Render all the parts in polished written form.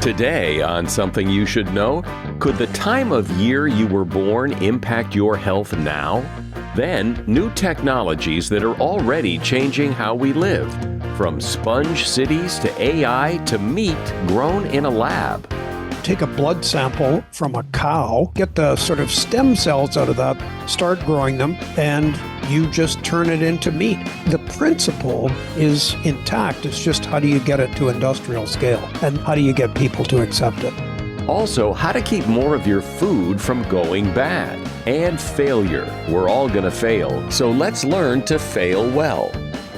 Today on Something You Should Know, could the time of year you were born impact your health now? Then, new technologies that are already changing how we live, from sponge cities to AI to meat grown in a lab. Take a blood sample from a cow, get the sort of stem cells out of that, start growing them, and you just turn it into meat. The principle is intact. It's just how do you get it to industrial scale, and how do you get people to accept it? Also, how to keep more of your food from going bad. And failure. We're all going to fail, so let's learn to fail well.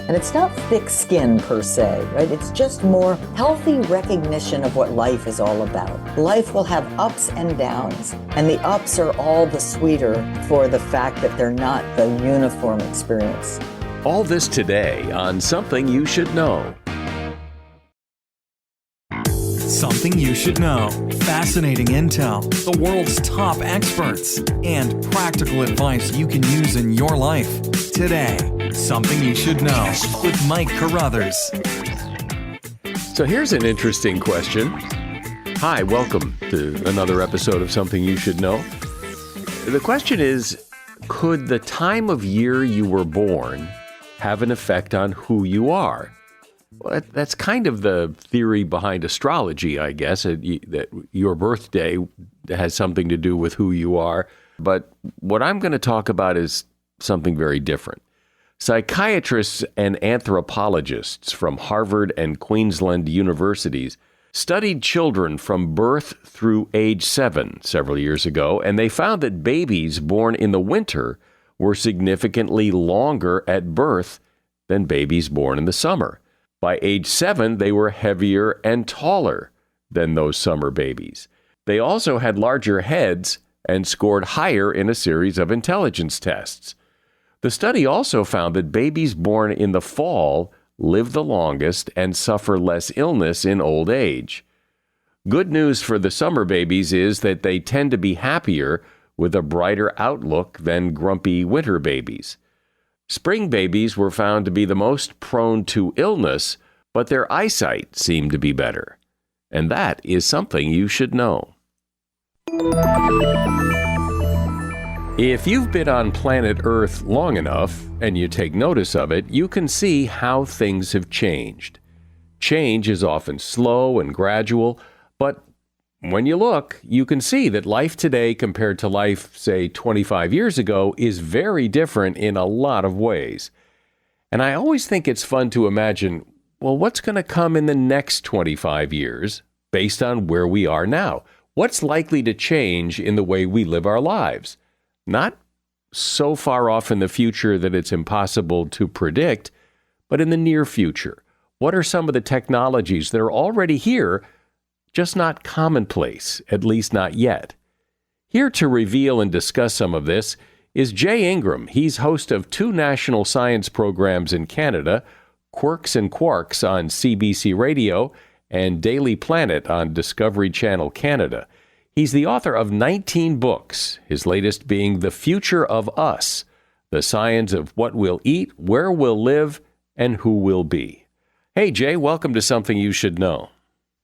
And it's not thick skin per se, right? It's just more healthy recognition of what life is all about. Life will have ups and downs, and the ups are all the sweeter for the fact that they're not the uniform experience. All this today on Something You Should Know. Something you should know. Fascinating intel, the world's top experts, and practical advice you can use in your life. Today, Something You Should Know with Mike Carruthers. So here's an interesting question. Hi, welcome to another episode of Something You Should Know. The question is, could the time of year you were born have an effect on who you are? Well, that's kind of the theory behind astrology, I guess, that your birthday has something to do with who you are. But what I'm going to talk about is something very different. Psychiatrists and anthropologists from Harvard and Queensland universities studied children from birth through age 7 several years ago, and they found that babies born in the winter were significantly longer at birth than babies born in the summer. By age 7, they were heavier and taller than those summer babies. They also had larger heads and scored higher in a series of intelligence tests. The study also found that babies born in the fall live the longest and suffer less illness in old age. Good news for the summer babies is that they tend to be happier with a brighter outlook than grumpy winter babies. Spring babies were found to be the most prone to illness, but their eyesight seemed to be better. And that is something you should know. If you've been on planet Earth long enough, and you take notice of it, you can see how things have changed. Change is often slow and gradual, but when you look, you can see that life today compared to life, say, 25 years ago is very different in a lot of ways. And I always think it's fun to imagine, well, what's going to come in the next 25 years based on where we are now? What's likely to change in the way we live our lives? Not so far off in the future that it's impossible to predict, but in the near future. What are some of the technologies that are already here, just not commonplace, at least not yet? Here to reveal and discuss some of this is Jay Ingram. He's host of 2 national science programs in Canada, Quirks and Quarks on CBC Radio and Daily Planet on Discovery Channel Canada. He's the author of 19 books, his latest being The Future of Us, the science of what we'll eat, where we'll live, and who we'll be. Hey, Jay, welcome to Something You Should Know.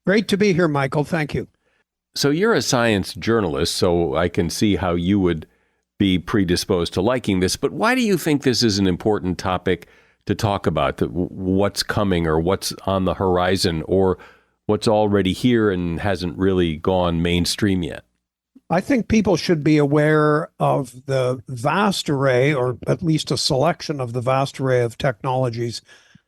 Great to be here, Michael. Thank you. So you're a science journalist, so I can see how you would be predisposed to liking this. But why do you think this is an important topic to talk about? What's coming or what's on the horizon or what's already here and hasn't really gone mainstream yet? I think people should be aware of the vast array, or at least a selection of the vast array of technologies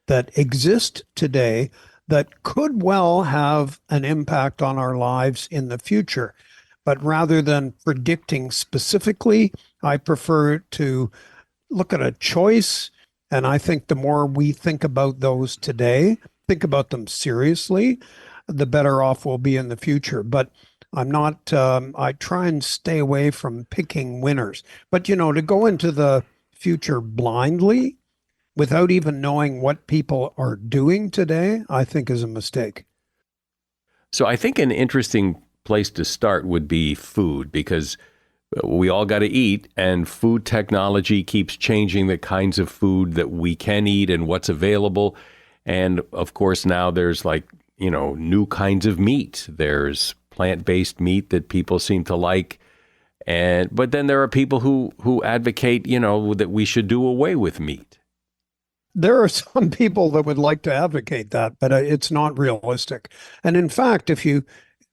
that exist today that could well have an impact on our lives in the future. But rather than predicting specifically, I prefer to look at a choice. And I think the more we think about those today, think about them seriously, the better off we'll be in the future. But I'm not, I try and stay away from picking winners. But, to go into the future blindly, without even knowing what people are doing today, I think is a mistake. So I think an interesting place to start would be food, because we all got to eat, and food technology keeps changing the kinds of food that we can eat and what's available. And of course, now there's like new kinds of meat. There's plant-based meat that people seem to like. But then there are people who advocate, that we should do away with meat. There are some people that would like to advocate that, but it's not realistic. And in fact, if you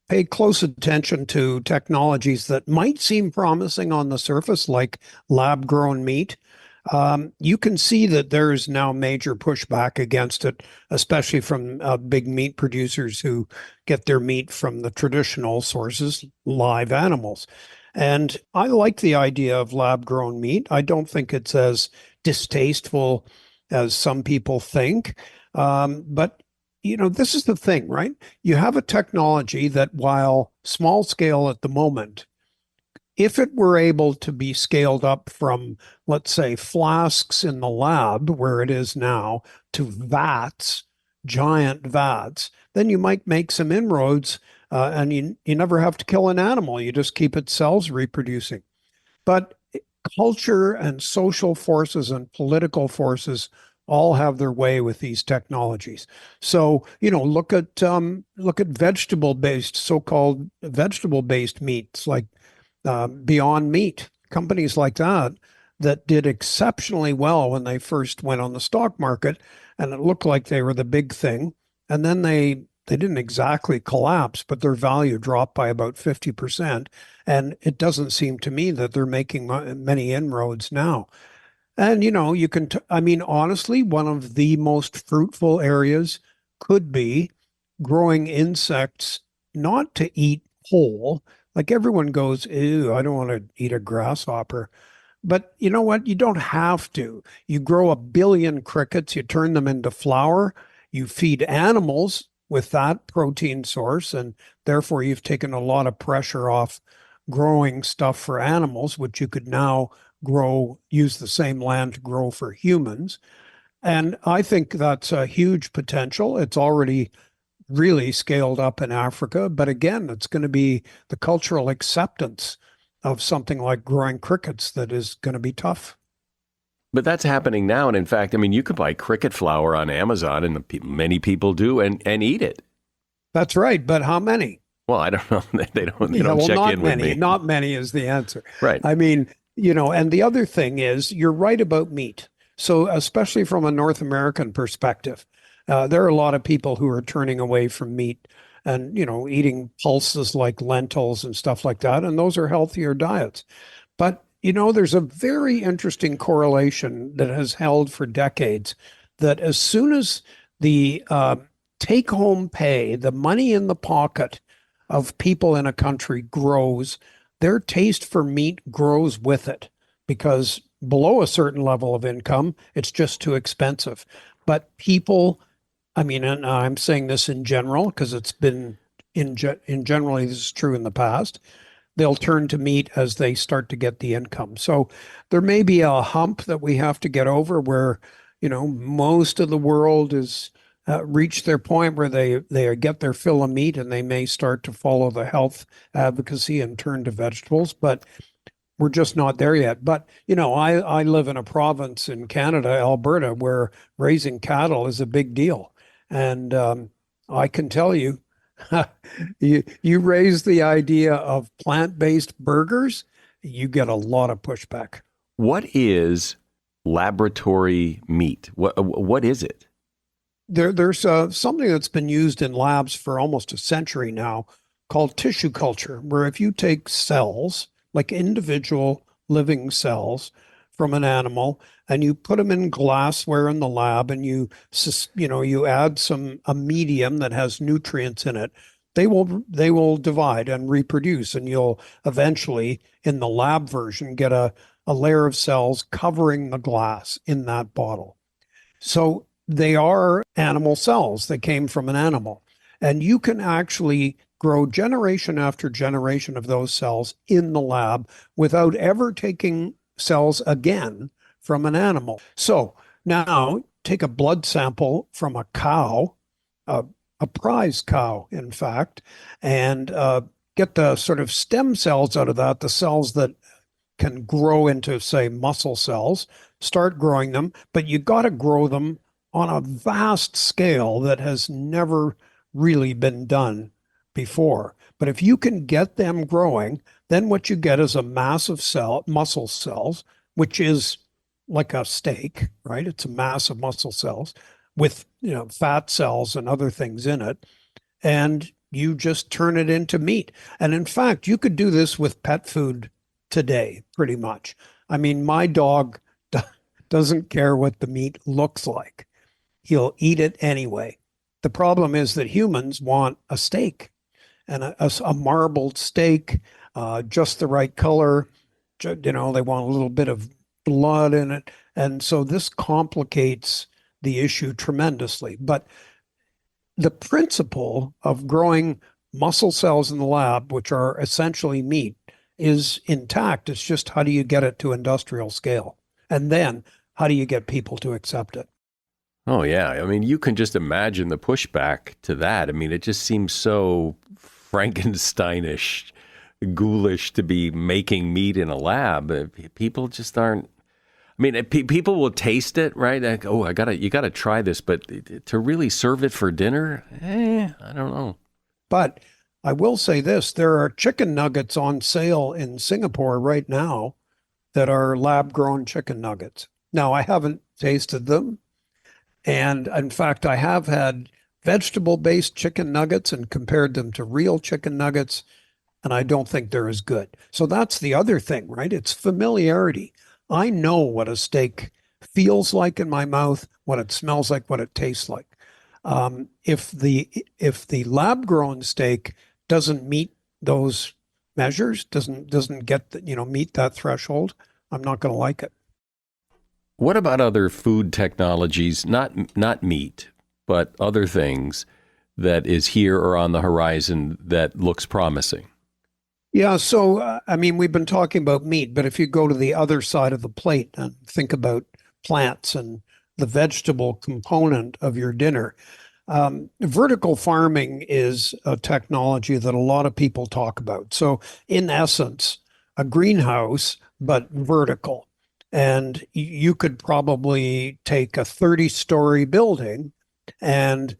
pay close attention to technologies that might seem promising on the surface, like lab-grown meat, you can see that there's now major pushback against it, especially from big meat producers who get their meat from the traditional sources, live animals. And I like the idea of lab-grown meat. I don't think it's as distasteful as some people think. But, this is the thing, right? You have a technology that, while small scale at the moment, if it were able to be scaled up from, let's say, flasks in the lab, where it is now, to vats, giant vats, then you might make some inroads, and you never have to kill an animal. You just keep its cells reproducing. But culture and social forces and political forces all have their way with these technologies. So, look at so-called vegetable-based meats like Beyond Meat, companies like that did exceptionally well when they first went on the stock market, and it looked like they were the big thing. And then they didn't exactly collapse, but their value dropped by about 50%. And it doesn't seem to me that they're making many inroads now. And, you can, honestly, one of the most fruitful areas could be growing insects, not to eat whole. Like everyone goes, ew, I don't want to eat a grasshopper. But you know what? You don't have to. You grow 1 billion crickets, you turn them into flour, you feed animals with that protein source, and therefore you've taken a lot of pressure off growing stuff for animals, which you could now use the same land to grow for humans. And I think that's a huge potential. It's already really scaled up in Africa, but again, it's going to be the cultural acceptance of something like growing crickets that is going to be tough. But that's happening now. And in fact, you could buy cricket flour on Amazon, and many people do, and eat it. That's right. But how many? Well, I don't know. They don't check in with me. Not many is the answer. Right. And the other thing is, you're right about meat. So especially from a North American perspective, there are a lot of people who are turning away from meat and, eating pulses like lentils and stuff like that. And those are healthier diets. But, there's a very interesting correlation that has held for decades, that as soon as the take-home pay, the money in the pocket of people in a country grows, their taste for meat grows with it, because below a certain level of income, it's just too expensive. But people, and I'm saying this in general because it's been generally this is true in the past, they'll turn to meat as they start to get the income. So there may be a hump that we have to get over where, most of the world is reached their point where they get their fill of meat, and they may start to follow the health advocacy and turn to vegetables. But we're just not there yet. But, I live in a province in Canada, Alberta, where raising cattle is a big deal. And I can tell you, you raise the idea of plant-based burgers, you get a lot of pushback. What is laboratory meat? What is it? There's something that's been used in labs for almost a century now called tissue culture, where if you take cells, like individual living cells from an animal, and you put them in glassware in the lab, and you add a medium that has nutrients in it, they will divide and reproduce, and you'll eventually, in the lab version, get a layer of cells covering the glass in that bottle. So they are animal cells. They came from an animal. And you can actually grow generation after generation of those cells in the lab without ever taking cells again from an animal. So now take a blood sample from a cow, a prize cow, in fact, and get the sort of stem cells out of that, the cells that can grow into, say, muscle cells, start growing them, but you got to grow them on a vast scale that has never really been done before. But if you can get them growing, then what you get is a mass of muscle cells, which is like a steak, right? It's a mass of muscle cells with, fat cells and other things in it. And you just turn it into meat. And in fact, you could do this with pet food today, pretty much. I mean, my dog doesn't care what the meat looks like. He'll eat it anyway. The problem is that humans want a steak, and a marbled steak, just the right color. They want a little bit of blood in it. And so this complicates the issue tremendously. But the principle of growing muscle cells in the lab, which are essentially meat, is intact. It's just how do you get it to industrial scale? And then how do you get people to accept it? Oh, yeah. I mean, you can just imagine the pushback to that. I mean, it just seems so Frankensteinish, ghoulish to be making meat in a lab. People just aren't. I mean, people will taste it, right? Like, oh, you gotta try this, but to really serve it for dinner, I don't know. But I will say this: there are chicken nuggets on sale in Singapore right now that are lab-grown chicken nuggets. Now, I haven't tasted them, and in fact, I have had vegetable-based chicken nuggets and compared them to real chicken nuggets, and I don't think they're as good. So that's the other thing, right? It's familiarity. I know what a steak feels like in my mouth, what it smells like, what it tastes like. If the lab-grown steak doesn't meet those measures, doesn't get meet that threshold, I'm not going to like it. What about other food technologies, not meat, but other things that is here or on the horizon that looks promising? Yeah, so I mean, we've been talking about meat, but if you go to the other side of the plate and think about plants and the vegetable component of your dinner, vertical farming is a technology that a lot of people talk about. So in essence, a greenhouse, but vertical. And you could probably take a 30-story building and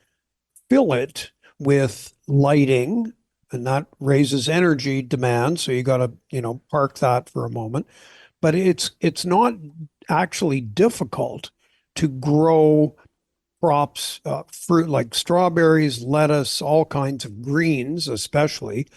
fill it with lighting, and that raises energy demand. So you got to, park that for a moment. But it's not actually difficult to grow crops, fruit like strawberries, lettuce, all kinds of greens, especially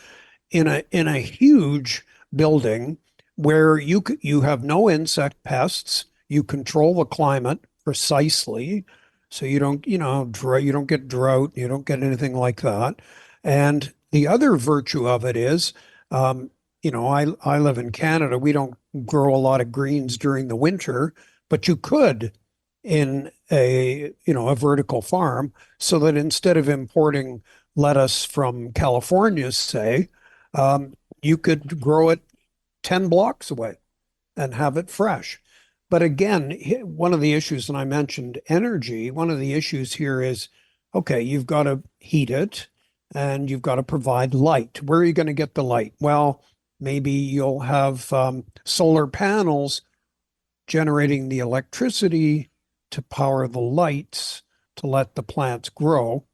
in a huge building where you have no insect pests. You control the climate precisely, so you don't you don't get drought, you don't get anything like that. And the other virtue of it is, I live in Canada. We don't grow a lot of greens during the winter, but you could in a vertical farm, so that instead of importing lettuce from California, say, you could grow it 10 blocks away and have it fresh. But again, one of the issues, and I mentioned energy, one of the issues here is, okay, you've got to heat it and you've got to provide light. Where are you going to get the light? Well, maybe you'll have solar panels generating the electricity to power the lights to let the plants grow.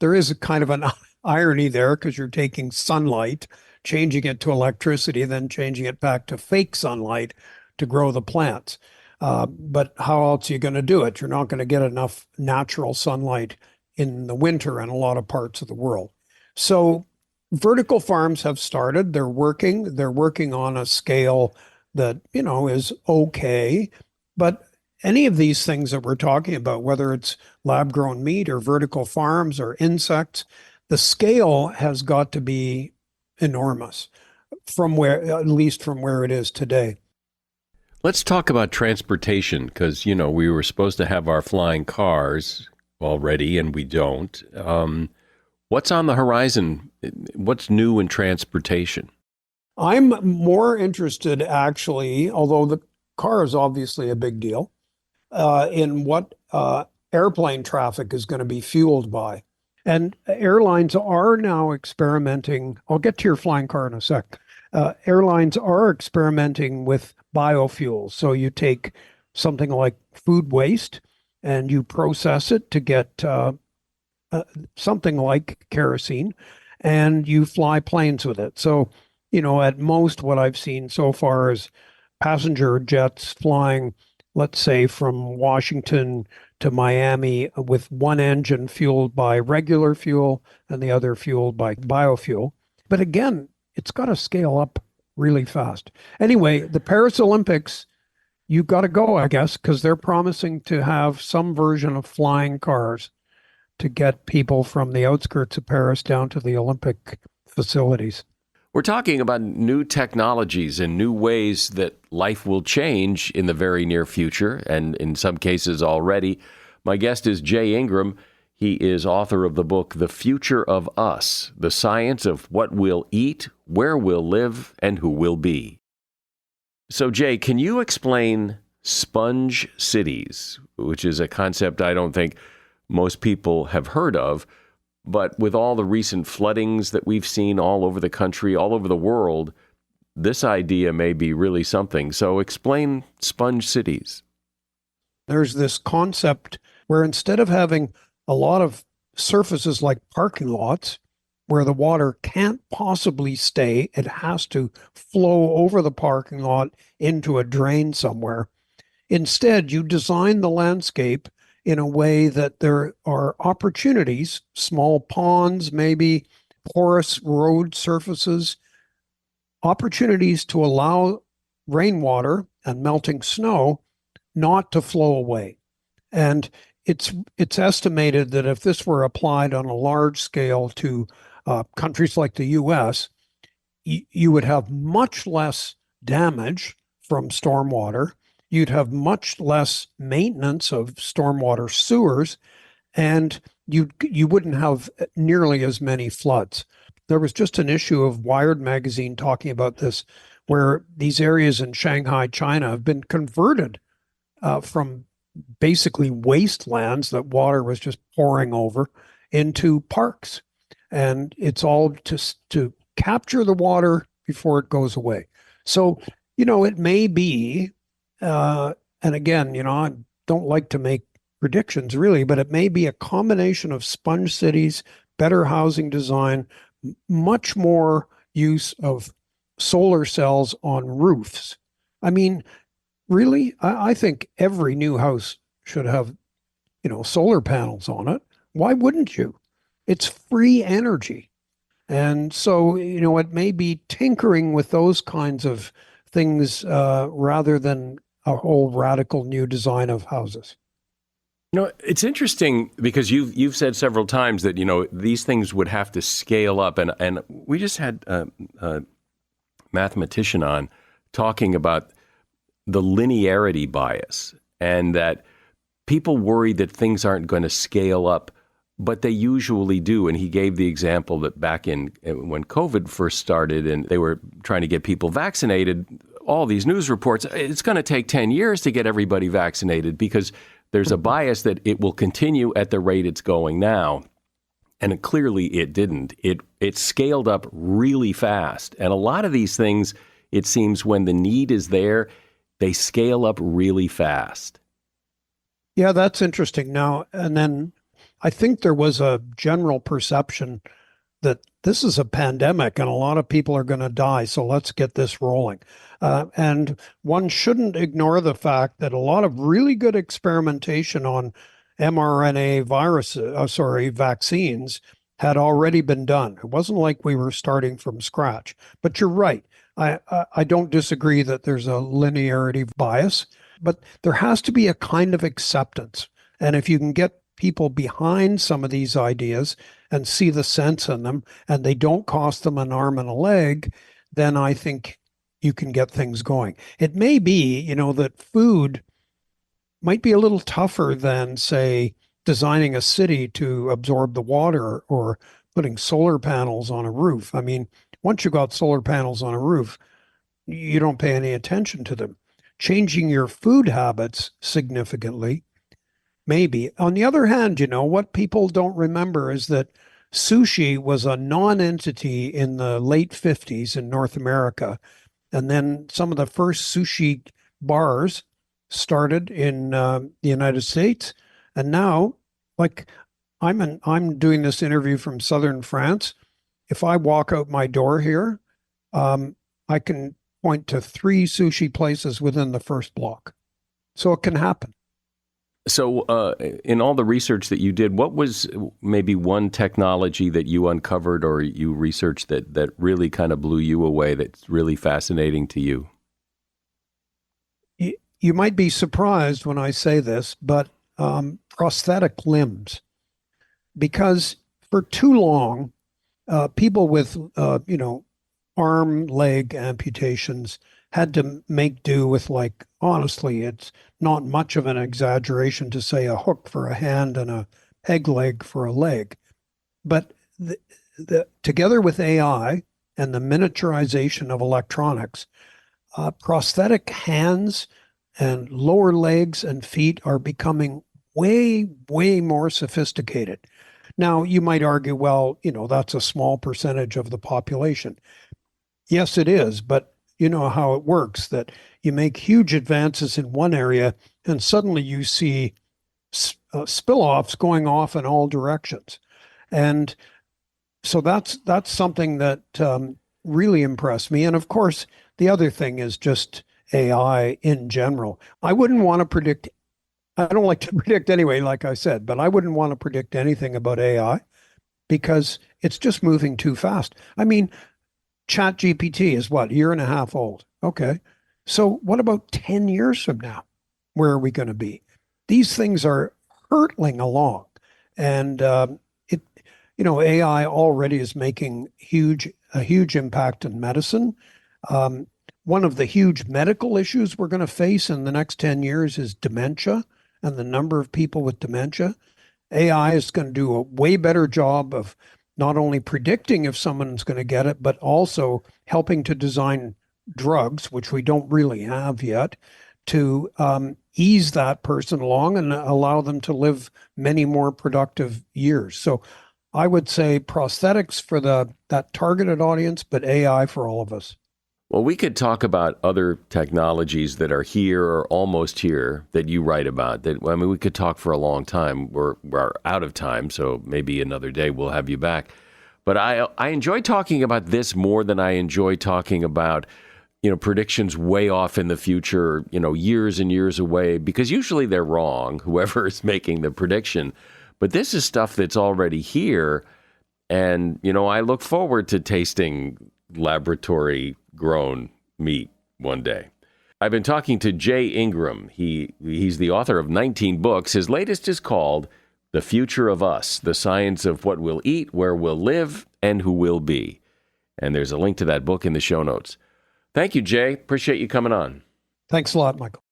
There is a kind of an irony there, because you're taking sunlight, changing it to electricity, then changing it back to fake sunlight to grow the plants. But how else are you going to do it? You're not going to get enough natural sunlight in the winter in a lot of parts of the world. So vertical farms have started. They're working on a scale that, is okay. But any of these things that we're talking about, whether it's lab-grown meat or vertical farms or insects, the scale has got to be enormous at least from where it is today. Let's talk about transportation, because, we were supposed to have our flying cars already, and we don't. What's on the horizon? What's new in transportation? I'm more interested, actually, although the car is obviously a big deal, in what airplane traffic is going to be fueled by. And airlines are now experimenting. I'll get to your flying car in a sec. Airlines are experimenting with biofuels. So you take something like food waste and you process it to get something like kerosene, and you fly planes with it. So, at most, what I've seen so far is passenger jets flying, let's say, from Washington to Miami with one engine fueled by regular fuel and the other fueled by biofuel. But again, it's got to scale up really fast. Anyway, the Paris Olympics, you got to go, I guess, because they're promising to have some version of flying cars to get people from the outskirts of Paris down to the Olympic facilities. We're talking about new technologies and new ways that life will change in the very near future, and in some cases already. My guest is Jay Ingram. He is author of the book, The Future of Us, The Science of What We'll Eat, Where We'll Live, and Who We'll Be. So, Jay, can you explain sponge cities, which is a concept I don't think most people have heard of, but with all the recent floodings that we've seen all over the country, all over the world, this idea may be really something. So explain sponge cities. There's this concept where instead of having a lot of surfaces like parking lots where the water can't possibly stay, it has to flow over the parking lot into a drain somewhere. Instead, you design the landscape in a way that there are opportunities, small ponds, maybe porous road surfaces, opportunities to allow rainwater and melting snow not to flow away. And it's estimated that if this were applied on a large scale to countries like the US, you would have much less damage from stormwater. You'd have much less maintenance of stormwater sewers, and you wouldn't have nearly as many floods. There was just an issue of Wired magazine talking about this, where these areas in Shanghai, China, have been converted from basically wastelands that water was just pouring over into parks. And it's all to capture the water before it goes away. So, it may be, and again, I don't like to make predictions really, but it may be a combination of sponge cities, better housing design, much more use of solar cells on roofs. I mean, really, I think every new house should have, solar panels on it. Why wouldn't you? It's free energy. And so, it may be tinkering with those kinds of things rather than a whole radical new design of houses. It's interesting because you've said several times that, these things would have to scale up. And we just had a mathematician on talking about the linearity bias and that people worry that things aren't going to scale up, but they usually do. And he gave the example that back when COVID first started and they were trying to get people vaccinated, all these news reports, it's going to take 10 years to get everybody vaccinated because there's a bias that it will continue at the rate it's going now. And clearly it didn't. It scaled up really fast. And a lot of these things, it seems when the need is there, they scale up really fast. Yeah, that's interesting. Now, and then I think there was a general perception that this is a pandemic and a lot of people are going to die, so let's get this rolling. And one shouldn't ignore the fact that a lot of really good experimentation on mRNA vaccines had already been done. It wasn't like we were starting from scratch. But you're right. I don't disagree that there's a linearity bias, but there has to be a kind of acceptance. And if you can get people behind some of these ideas and see the sense in them, and they don't cost them an arm and a leg, then I think you can get things going. It may be, that food might be a little tougher than, say, designing a city to absorb the water or putting solar panels on a roof. I mean, once you got solar panels on a roof, you don't pay any attention to them. Changing your food habits significantly, maybe. On the other hand, what people don't remember is that sushi was a non-entity in the late 50s in North America. And then some of the first sushi bars started in the United States. And now, like I'm doing this interview from southern France. If I walk out my door here, I can point to 3 sushi places within the first block. So it can happen. So, in all the research that you did, what was maybe one technology that you uncovered or you researched that really kind of blew you away, that's really fascinating to you? You might be surprised when I say this, but prosthetic limbs, because for too long, people with, arm, leg amputations had to make do with, like, honestly, it's not much of an exaggeration to say a hook for a hand and a peg leg for a leg. But together with AI and the miniaturization of electronics, prosthetic hands and lower legs and feet are becoming way, way more sophisticated. Now, you might argue, well, that's a small percentage of the population. Yes, it is, but you know how it works, that you make huge advances in one area and suddenly you see spill-offs going off in all directions. And so that's something that really impressed me. And of course, the other thing is just AI in general. I don't like to predict anyway, like I said, but I wouldn't want to predict anything about AI because it's just moving too fast. I mean, ChatGPT is what, a year and a half old? Okay. So what about 10 years from now? Where are we going to be? These things are hurtling along. And AI already is making a huge impact in medicine. One of the huge medical issues we're going to face in the next 10 years is dementia and the number of people with dementia. AI is going to do a way better job of not only predicting if someone's going to get it, but also helping to design drugs, which we don't really have yet, to ease that person along and allow them to live many more productive years. So I would say prosthetics for that targeted audience, but AI for all of us. Well, we could talk about other technologies that are here or almost here that you write about. We could talk for a long time. We're out of time, so maybe another day we'll have you back. But I enjoy talking about this more than I enjoy talking about, predictions way off in the future, years and years away, because usually they're wrong, whoever is making the prediction. But this is stuff that's already here. And, I look forward to tasting laboratory grown meat one day. I've been talking to Jay Ingram. He's the author of 19 books. His latest is called The Future of Us, The Science of What We'll Eat, Where We'll Live, and Who We'll Be. And there's a link to that book in the show notes. Thank you, Jay. Appreciate you coming on. Thanks a lot, Michael.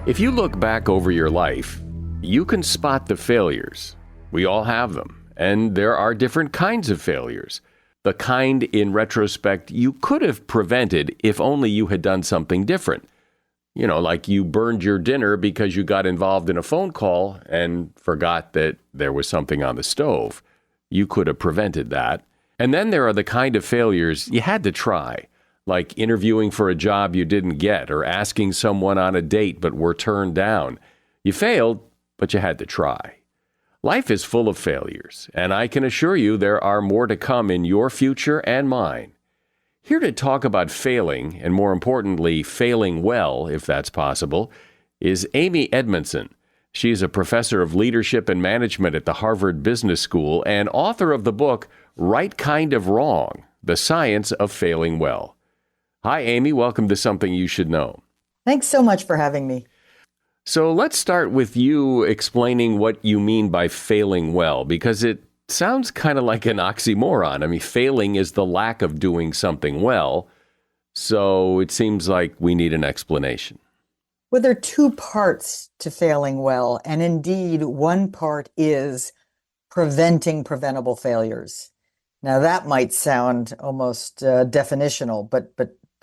If you look back over your life, you can spot the failures. We all have them. And there are different kinds of failures. The kind, in retrospect, you could have prevented if only you had done something different. Like you burned your dinner because you got involved in a phone call and forgot that there was something on the stove. You could have prevented that. And then there are the kind of failures you had to try, like interviewing for a job you didn't get or asking someone on a date but were turned down. You failed, but you had to try. Life is full of failures, and I can assure you there are more to come in your future and mine. Here to talk about failing, and more importantly, failing well, if that's possible, is Amy Edmondson. She's a professor of leadership and management at the Harvard Business School and author of the book, Right Kind of Wrong, The Science of Failing Well. Hi, Amy. Welcome to Something You Should Know. Thanks so much for having me. So let's start with you explaining what you mean by failing well, because it sounds kind of like an oxymoron. I mean, failing is the lack of doing something well. So it seems like we need an explanation. Well, there are 2 parts to failing well. And indeed, one part is preventing preventable failures. Now, that might sound almost definitional, but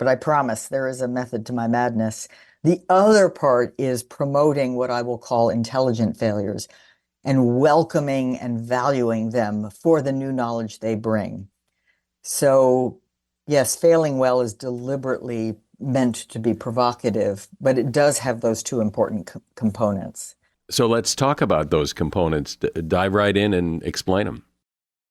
I promise there is a method to my madness. The other part is promoting what I will call intelligent failures and welcoming and valuing them for the new knowledge they bring. So, yes, failing well is deliberately meant to be provocative, but it does have those 2 important components. So let's talk about those components. Dive right in and explain them.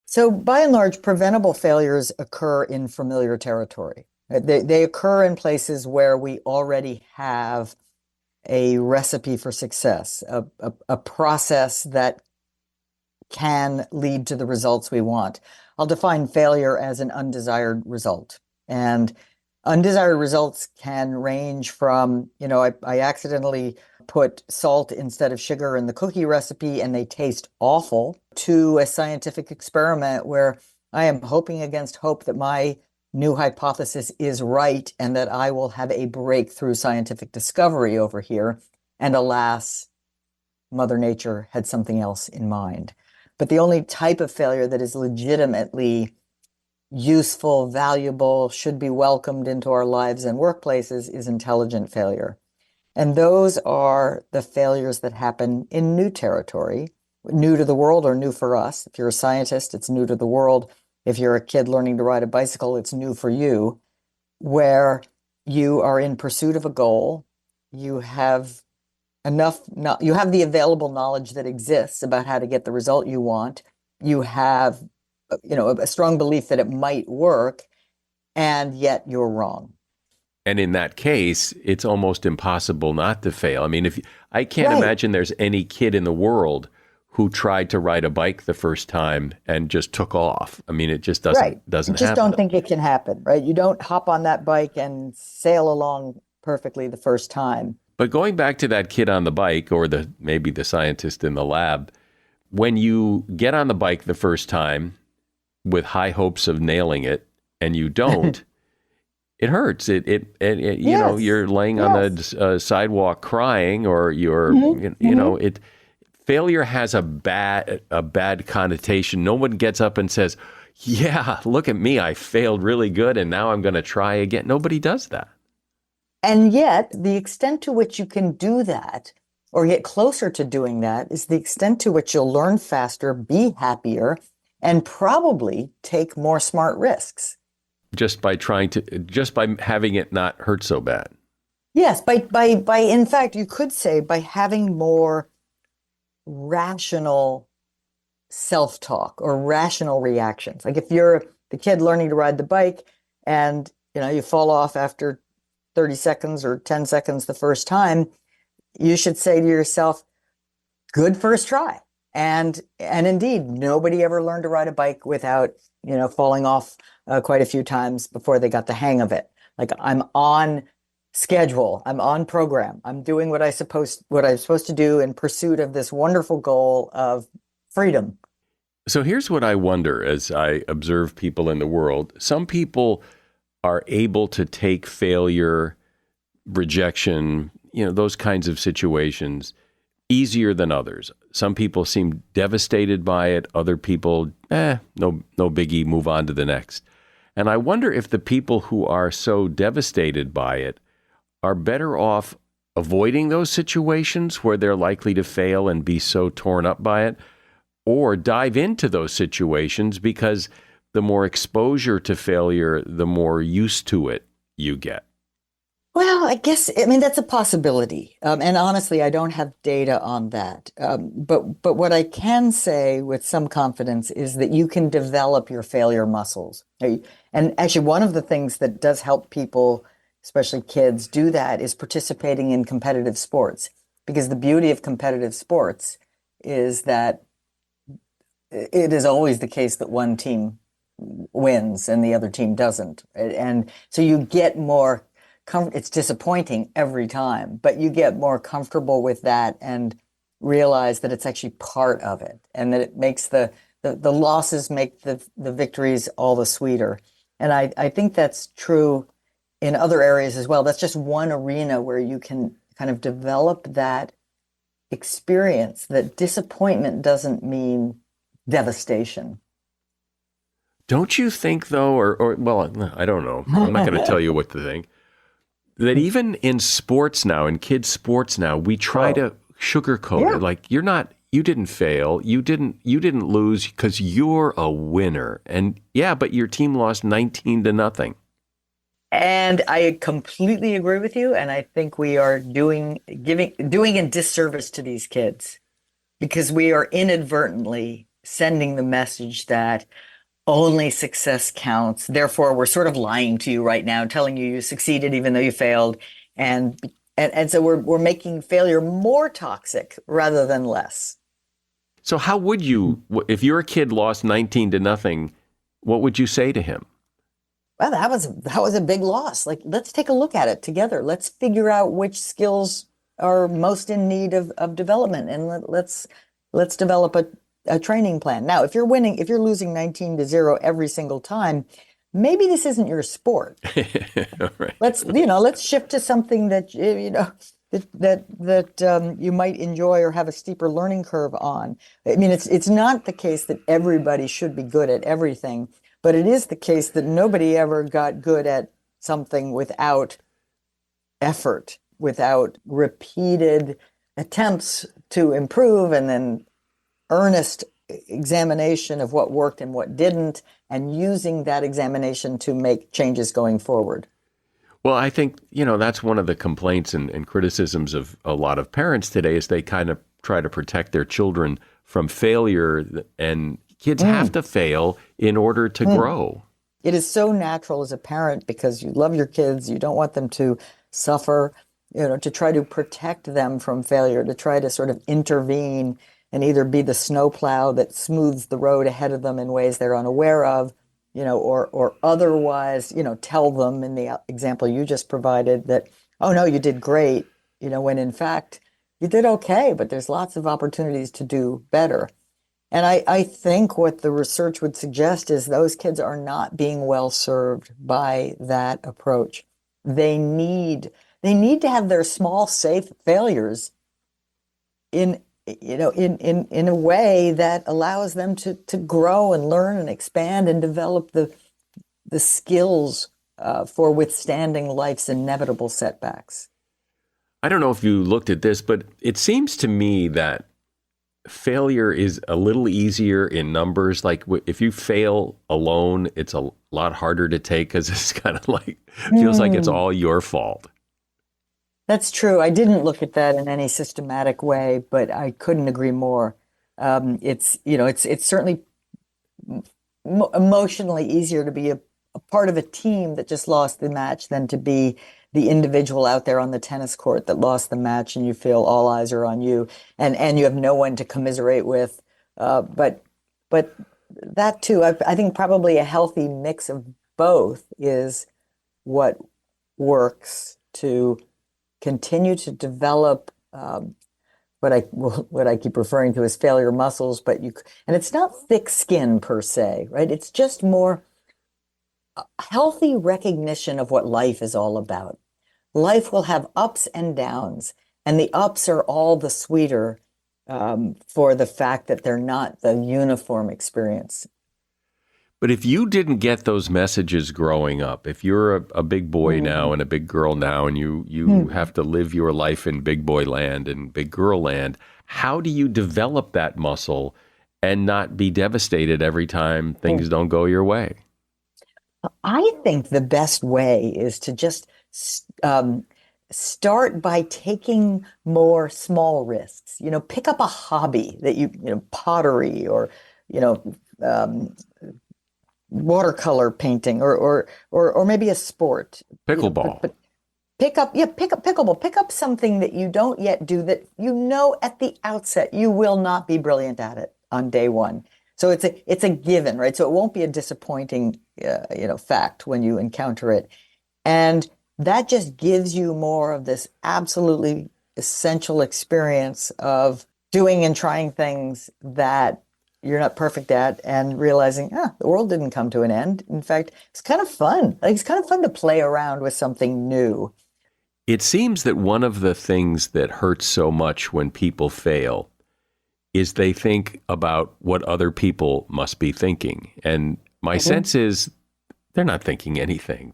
So by and large, preventable failures occur in familiar territory. They occur in places where we already have a recipe for success, a process that can lead to the results we want. I'll define failure as an undesired result. And undesired results can range from, I accidentally put salt instead of sugar in the cookie recipe and they taste awful, to a scientific experiment where I am hoping against hope that my new hypothesis is right and that I will have a breakthrough scientific discovery over here. And alas, Mother Nature had something else in mind. But the only type of failure that is legitimately useful, valuable, should be welcomed into our lives and workplaces is intelligent failure. And those are the failures that happen in new territory, new to the world or new for us. If you're a scientist, it's new to the world. If you're a kid learning to ride a bicycle, it's new for you, where you are in pursuit of a goal. You have you have the available knowledge that exists about how to get the result you want. You have, a strong belief that it might work, and yet you're wrong. And in that case, it's almost impossible not to fail. I mean, I can't imagine there's any kid in the world who tried to ride a bike the first time and just took off. I mean, it just doesn't happen. You just don't think it can happen, right? You don't hop on that bike and sail along perfectly the first time. But going back to that kid on the bike, or maybe the scientist in the lab, when you get on the bike the first time with high hopes of nailing it and you don't, it hurts. You're laying on the sidewalk crying, or failure has a bad connotation. No one gets up and says, "Yeah, look at me, I failed really good, and now I'm going to try again." Nobody does that. And yet, the extent to which you can do that, or get closer to doing that, is the extent to which you'll learn faster, be happier, and probably take more smart risks. Just by having it not hurt so bad. Yes, in fact, you could say by having more rational self-talk or rational reactions. Like if you're the kid learning to ride the bike and, you fall off after 30 seconds or 10 seconds the first time, you should say to yourself, good first try. And indeed, nobody ever learned to ride a bike without, falling off quite a few times before they got the hang of it. Like, I'm on schedule, I'm on program, I'm doing what I'm supposed to do in pursuit of this wonderful goal of freedom. So here's what I wonder as I observe people in the world. Some people are able to take failure, rejection, those kinds of situations easier than others. Some people seem devastated by it. Other people, no biggie, move on to the next. And I wonder if the people who are so devastated by it are better off avoiding those situations where they're likely to fail and be so torn up by it, or dive into those situations because the more exposure to failure, the more used to it you get. Well, that's a possibility. And honestly, I don't have data on that. But what I can say with some confidence is that you can develop your failure muscles. And actually, one of the things that does help people, especially kids, do that is participating in competitive sports. Because the beauty of competitive sports is that it is always the case that one team wins and the other team doesn't. And so you get more it's disappointing every time, but you get more comfortable with that and realize that it's actually part of it, and that it makes the losses make the victories all the sweeter. And I think that's true in other areas as well. That's just one arena where you can kind of develop that experience, that disappointment doesn't mean devastation. Don't you think, though, or I don't know. I'm not going to tell you what to think. That even in sports now, in kids' sports now, we try to sugarcoat it. Like, you didn't fail, you didn't lose because you're a winner. And but your team lost 19-0. And I completely agree with you. And I think we are doing a disservice to these kids because we are inadvertently sending the message that only success counts. Therefore, we're sort of lying to you right now, telling you you succeeded even though you failed. And so we're making failure more toxic rather than less. So how would you, if your kid lost 19 to nothing, what would you say to him? Well, that was a big loss. Like, let's take a look at it together. Let's figure out which skills are most in need of development, and let's develop a training plan. Now, if you're losing 19-0 every single time, maybe this isn't your sport. Right. Let's shift to something that you might enjoy or have a steeper learning curve on. I mean, it's not the case that everybody should be good at everything. But it is the case that nobody ever got good at something without effort, without repeated attempts to improve, and then earnest examination of what worked and what didn't, and using that examination to make changes going forward. Well, I think, that's one of the complaints and criticisms of a lot of parents today is they kind of try to protect their children from failure, and kids have to fail in order to grow. It is so natural as a parent because you love your kids. You don't want them to suffer, to try to protect them from failure, to try to sort of intervene and either be the snowplow that smooths the road ahead of them in ways they're unaware of, or otherwise, tell them in the example you just provided that, oh, no, you did great, when in fact you did okay, but there's lots of opportunities to do better. And I think what the research would suggest is those kids are not being well served by that approach. They need to have their small, safe failures in a way that allows them to grow and learn and expand and develop the skills for withstanding life's inevitable setbacks. I don't know if you looked at this, but it seems to me that failure is a little easier in numbers. Like if you fail alone, it's a lot harder to take because it's kind of like, feels like it's all your fault. That's true. I didn't look at that in any systematic way, but I couldn't agree more. It's certainly emotionally easier to be a part of a team that just lost the match than to be the individual out there on the tennis court that lost the match and you feel all eyes are on you and you have no one to commiserate with. But that too, I think probably a healthy mix of both is what works to continue to develop what I keep referring to as failure muscles, and it's not thick skin per se, right? It's just more healthy recognition of what life is all about. Life will have ups and downs, and the ups are all the sweeter for the fact that they're not the uniform experience. But if you didn't get those messages growing up, if you're a big boy now and a big girl now, and you have to live your life in big boy land and big girl land, how do you develop that muscle and not be devastated every time things don't go your way? I think the best way is to just start by taking more small risks. Pick up a hobby that pottery or watercolor painting or maybe a sport. Pickleball. But pick up pickleball. Pick up something that you don't yet do that at the outset you will not be brilliant at it on day one. So it's a given, right? So it won't be a disappointing fact when you encounter it. And that just gives you more of this absolutely essential experience of doing and trying things that you're not perfect at and realizing, the world didn't come to an end. In fact, it's kind of fun. Like, it's kind of fun to play around with something new. It seems that one of the things that hurts so much when people fail is they think about what other people must be thinking. And my sense is they're not thinking anything.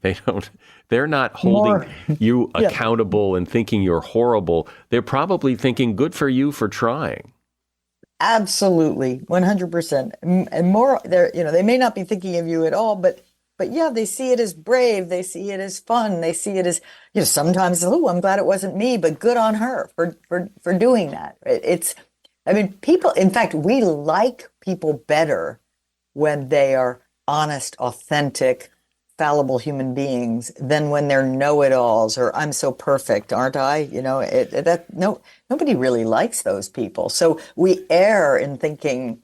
They're not holding you accountable and thinking you're horrible. They're probably thinking good for you for trying. Absolutely, 100%. And more, they may not be thinking of you at all, but But yeah, they see it as brave. They see it as fun. They see it as, sometimes, oh, I'm glad it wasn't me, but good on her for doing that. I mean, people, in fact, we like people better when they are honest, authentic, fallible human beings than when they're know-it-alls or I'm so perfect, aren't I? Nobody really likes those people. So we err in thinking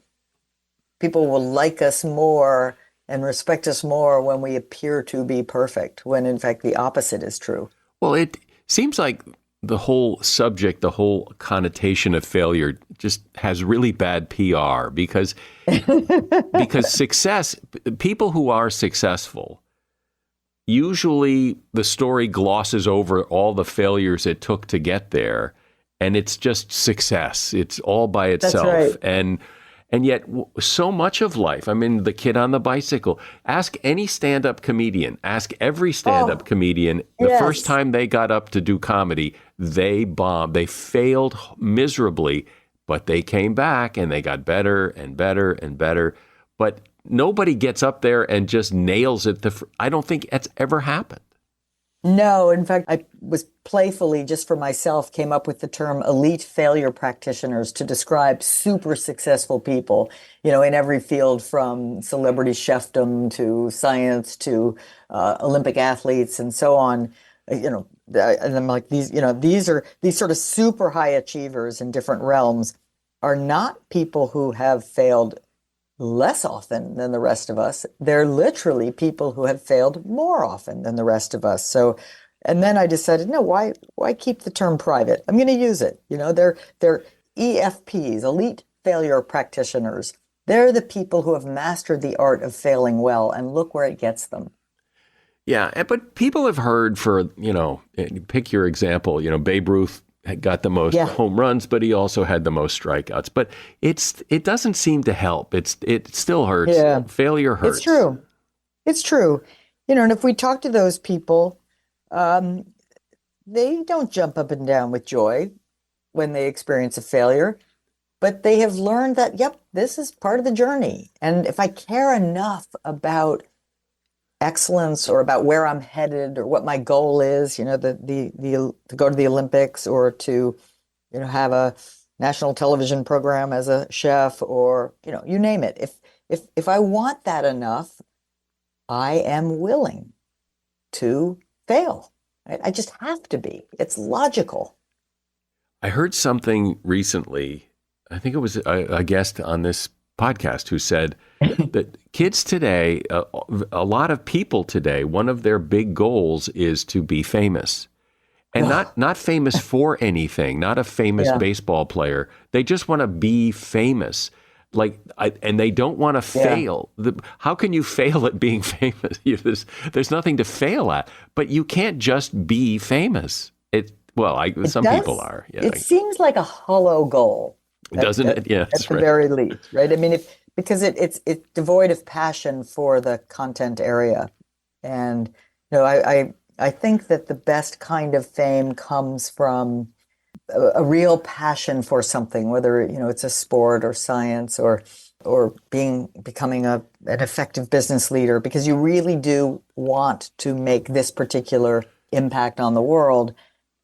people will like us more and respect us more when we appear to be perfect, when in fact the opposite is true. Well, it seems like the whole subject, the whole connotation of failure just has really bad PR because success, people who are successful, usually the story glosses over all the failures it took to get there, and it's just success. It's all by itself. That's right. And yet so much of life, I mean, the kid on the bicycle, ask any stand-up comedian, ask every stand-up comedian, the first time they got up to do comedy, they bombed. They failed miserably, but they came back and they got better and better and better. But nobody gets up there and just nails it. I don't think that's ever happened. No, in fact, I was playfully, just for myself, came up with the term elite failure practitioners to describe super successful people, in every field from celebrity chefdom to science to Olympic athletes and so on. And I'm like, these sort of super high achievers in different realms are not people who have failed less often than the rest of us. They're literally people who have failed more often than the rest of us. So, and then I decided, no, why keep the term private? I'm going to use it. They're EFPs, elite failure practitioners. They're the people who have mastered the art of failing well, and look where it gets them. Yeah, but people have heard pick your example, Babe Ruth got the most home runs, but he also had the most strikeouts. But it doesn't seem to help. It still hurts. Yeah. Failure hurts. It's true. And if we talk to those people, they don't jump up and down with joy when they experience a failure, but they have learned that, this is part of the journey. And if I care enough about excellence or about where I'm headed or what my goal is, to go to the Olympics or to, have a national television program as a chef or, you name it. If I want that enough, I am willing to fail. Right? I just have to be. It's logical. I heard something recently. I think it was a guest on this podcast who said that kids today, a lot of people today, one of their big goals is to be famous, and not famous for anything, not a famous baseball player. They just want to be famous, and they don't want to fail. How can you fail at being famous? There's nothing to fail at, but you can't just be famous. Some people are. Yeah, it seems like a hollow goal. Doesn't it? Yeah, at the very least, right? I mean, because it's devoid of passion for the content area, and I think that the best kind of fame comes from a real passion for something, whether it's a sport or science or becoming an effective business leader, because you really do want to make this particular impact on the world,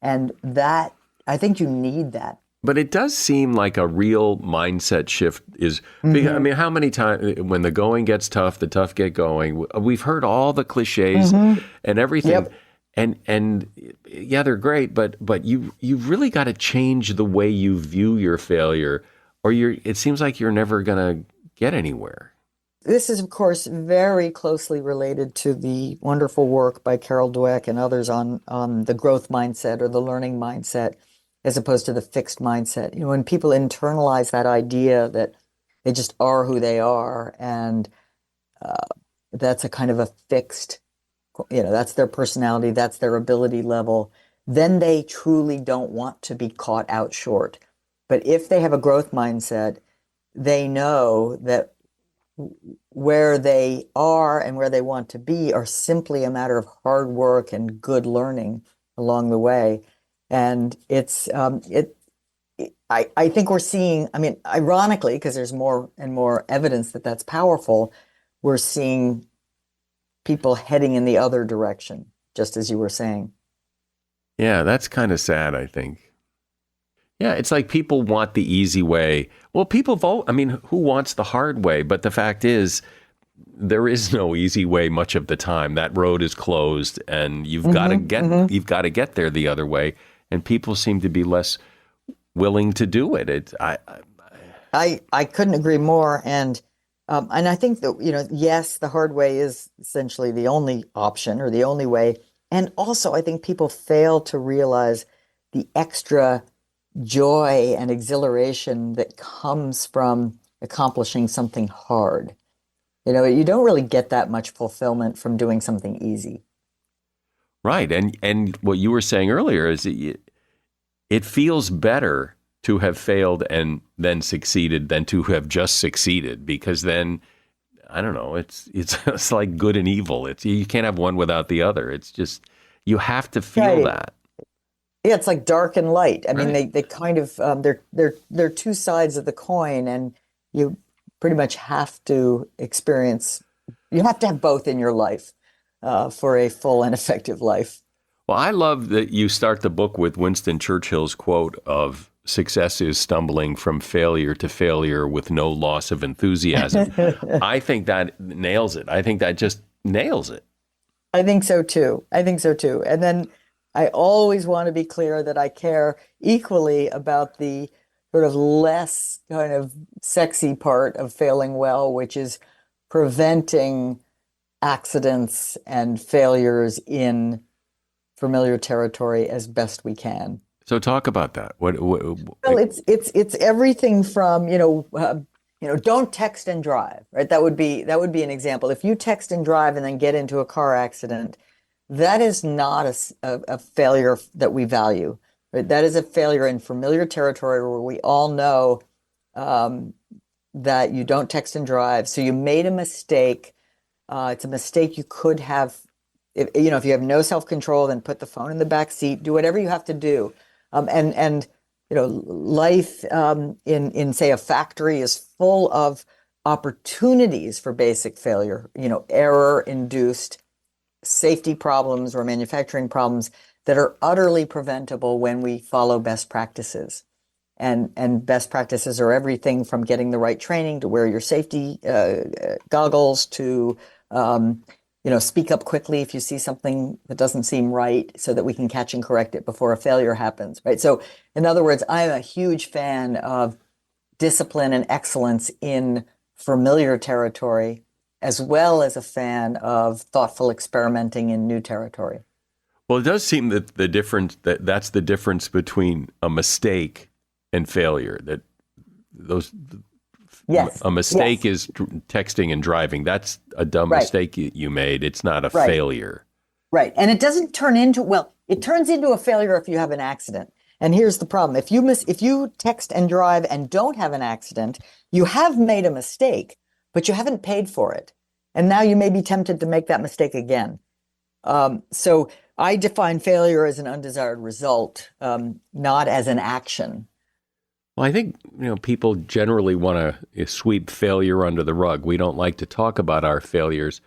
and that I think you need that. But it does seem like a real mindset shift is, I mean, how many times when the going gets tough, the tough get going, we've heard all the cliches and everything. Yep. And yeah, they're great, but you've really got to change the way you view your failure, or it seems like you're never going to get anywhere. This is, of course, very closely related to the wonderful work by Carol Dweck and others on the growth mindset or the learning mindset, as opposed to the fixed mindset. When people internalize that idea that they just are who they are, and that's a kind of a fixed, that's their personality, that's their ability level, then they truly don't want to be caught out short. But if they have a growth mindset, they know that where they are and where they want to be are simply a matter of hard work and good learning along the way. And I think we're seeing, I mean, ironically, because there's more and more evidence that that's powerful, we're seeing people heading in the other direction, just as you were saying. Yeah, that's kind of sad, I think. Yeah, it's like people want the easy way. Well, people vote. I mean, who wants the hard way? But the fact is, there is no easy way much of the time. That road is closed, and you've got to get there the other way. And people seem to be less willing to do it. I couldn't agree more. And I think that, yes, the hard way is essentially the only option or the only way. And also, I think people fail to realize the extra joy and exhilaration that comes from accomplishing something hard. You don't really get that much fulfillment from doing something easy. Right. And what you were saying earlier is it feels better to have failed and then succeeded than to have just succeeded, because then, I don't know, it's like good and evil. You can't have one without the other. It's just, you have to feel that. Yeah, it's like dark and light. I mean, Right. they kind of, they're two sides of the coin, and you pretty much have to you have to have both in your life for a full and effective life. Well, I love that you start the book with Winston Churchill's quote of success is stumbling from failure to failure with no loss of enthusiasm. I think that nails it. I think that just nails it. I think so too. And then I always want to be clear that I care equally about the sort of less kind of sexy part of failing well, which is preventing accidents and failures in familiar territory as best we can. So talk about that. Well, it's everything from don't text and drive, right? That would be an example. If you text and drive and then get into a car accident, that is not a failure that we value. Right? That is a failure in familiar territory where we all know that you don't text and drive. So you made a mistake. It's a mistake you could have. If you have no self-control, then put the phone in the back seat. Do whatever you have to do. Life in say a factory is full of opportunities for basic failure. Error-induced safety problems or manufacturing problems that are utterly preventable when we follow best practices. And best practices are everything from getting the right training to wear your safety goggles to speak up quickly if you see something that doesn't seem right so that we can catch and correct it before a failure happens, right? So in other words, I'm a huge fan of discipline and excellence in familiar territory, as well as a fan of thoughtful experimenting in new territory. Well, it does seem that that's the difference between a mistake and failure. That Yes. A mistake is texting and driving. That's a dumb mistake you made. It's not a failure. Right. And it doesn't turn into, it turns into a failure if you have an accident. And here's the problem. If you text and drive and don't have an accident, you have made a mistake, but you haven't paid for it. And now you may be tempted to make that mistake again. So I define failure as an undesired result, not as an action. Well, I think, people generally want to sweep failure under the rug. We don't like to talk about our failures,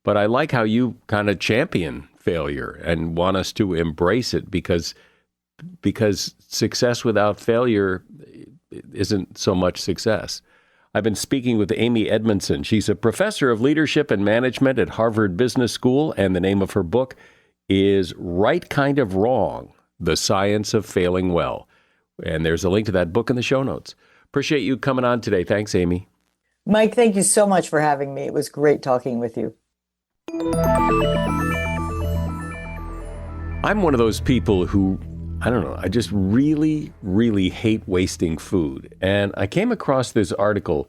but I like how you kind of champion failure and want us to embrace it because success without failure isn't so much success. I've been speaking with Amy Edmondson. She's a professor of leadership and management at Harvard Business School, and the name of her book is Right Kind of Wrong: The Science of Failing Well. And there's a link to that book in the show notes. Appreciate you coming on today. Thanks, Amy. Mike, thank you so much for having me. It was great talking with you. I'm one of those people who, I just really, really hate wasting food. And I came across this article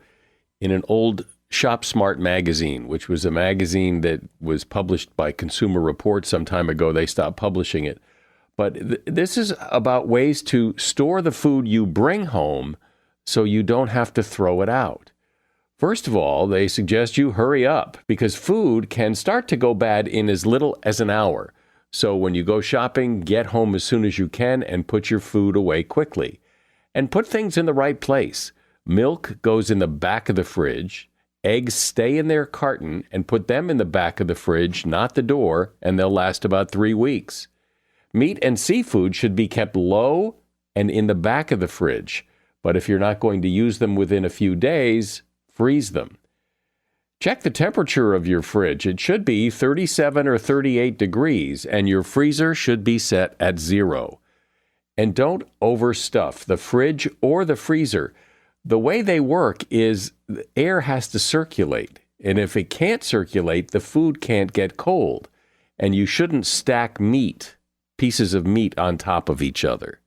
in an old Shop Smart magazine, which was a magazine that was published by Consumer Reports some time ago. They stopped publishing it. But this is about ways to store the food you bring home so you don't have to throw it out. First of all, they suggest you hurry up because food can start to go bad in as little as an hour. So when you go shopping, get home as soon as you can and put your food away quickly. And put things in the right place. Milk goes in the back of the fridge. Eggs stay in their carton and put them in the back of the fridge, not the door, and they'll last about 3 weeks. Meat and seafood should be kept low and in the back of the fridge, but if you're not going to use them within a few days, freeze them. Check the temperature of your fridge. It should be 37 or 38 degrees, and your freezer should be set at 0. And don't overstuff the fridge or the freezer. The way they work is the air has to circulate, and if it can't circulate, the food can't get cold. And you shouldn't stack pieces of meat on top of each other.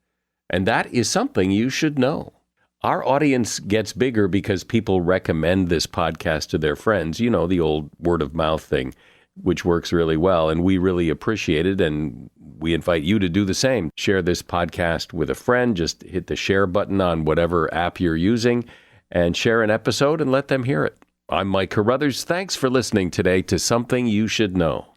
And that is something you should know. Our audience gets bigger because people recommend this podcast to their friends. You know, the old word of mouth thing, which works really well. And we really appreciate it. And we invite you to do the same. Share this podcast with a friend. Just hit the share button on whatever app you're using and share an episode and let them hear it. I'm Mike Carruthers. Thanks for listening today to Something You Should Know.